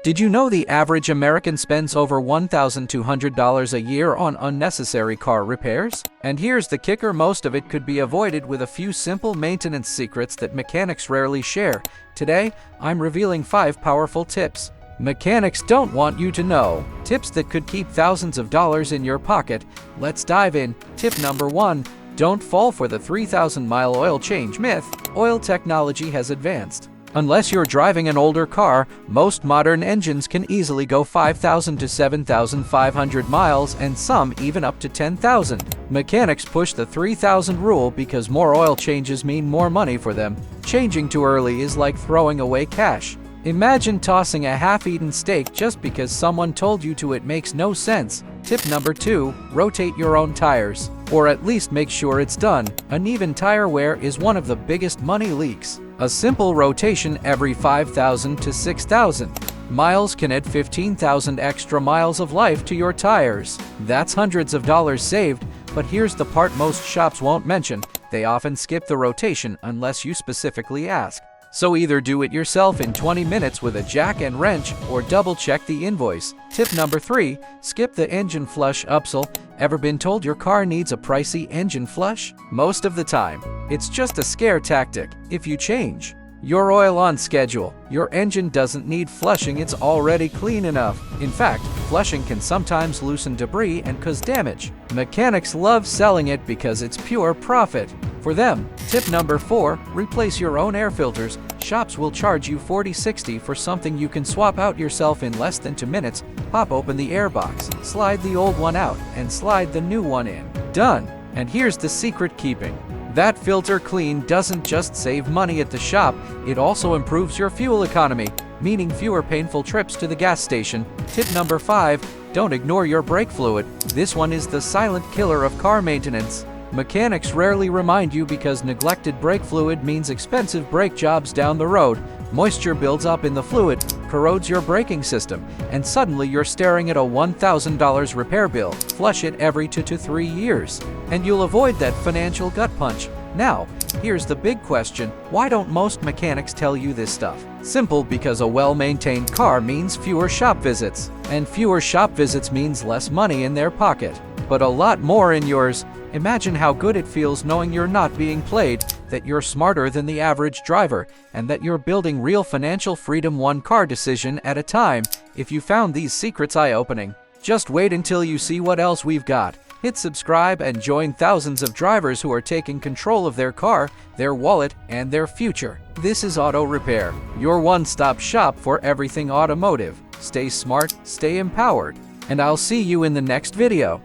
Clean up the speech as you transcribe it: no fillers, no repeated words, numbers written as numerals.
Did you know the average American spends over $1,200 a year on unnecessary car repairs? And here's the kicker: most of it could be avoided with a few simple maintenance secrets that mechanics rarely share. Today, I'm revealing 5 powerful tips mechanics don't want you to know. Tips that could keep thousands of dollars in your pocket. Let's dive in. Tip number 1. Don't fall for the 3,000-mile oil change myth. Oil technology has advanced. Unless you're driving an older car, most modern engines can easily go 5,000 to 7,500 miles and some even up to 10,000. Mechanics push the 3,000 rule because more oil changes mean more money for them. Changing too early is like throwing away cash. Imagine tossing a half-eaten steak just because someone told you to. It makes no sense. Tip number 2. Rotate your own tires. Or at least make sure it's done. Uneven tire wear is one of the biggest money leaks. A simple rotation every 5,000 to 6,000 miles can add 15,000 extra miles of life to your tires. That's hundreds of dollars saved, but here's the part most shops won't mention. They often skip the rotation unless you specifically ask. So either do it yourself in 20 minutes with a jack and wrench or double-check the invoice. Tip number 3. Skip the engine flush upsell. Ever been told your car needs a pricey engine flush? Most of the time, it's just a scare tactic. If you change your oil on schedule, your engine doesn't need flushing, it's already clean enough. In fact, flushing can sometimes loosen debris and cause damage. Mechanics love selling it because it's pure profit for them. Tip number 4. Replace your own air filters. Shops will charge you $40-$60 for something you can swap out yourself in less than 2 minutes. Pop open the air box, slide the old one out, and slide the new one in. Done! And here's the secret: keeping that filter clean doesn't just save money at the shop, it also improves your fuel economy, meaning fewer painful trips to the gas station. Tip number 5. Don't ignore your brake fluid. This one is the silent killer of car maintenance. Mechanics rarely remind you because neglected brake fluid means expensive brake jobs down the road. Moisture builds up in the fluid, corrodes your braking system, and suddenly you're staring at a $1,000 repair bill. Flush it every 2 to 3 years, and you'll avoid that financial gut punch. Now, here's the big question: why don't most mechanics tell you this stuff? Simple: because a well-maintained car means fewer shop visits, and fewer shop visits means less money in their pocket, but a lot more in yours. Imagine how good it feels knowing you're not being played, that you're smarter than the average driver, and that you're building real financial freedom one car decision at a time. If you found these secrets eye-opening, just wait until you see what else we've got. Hit subscribe and join thousands of drivers who are taking control of their car, their wallet, and their future. This is Auto Repair, your one-stop shop for everything automotive. Stay smart, stay empowered, and I'll see you in the next video.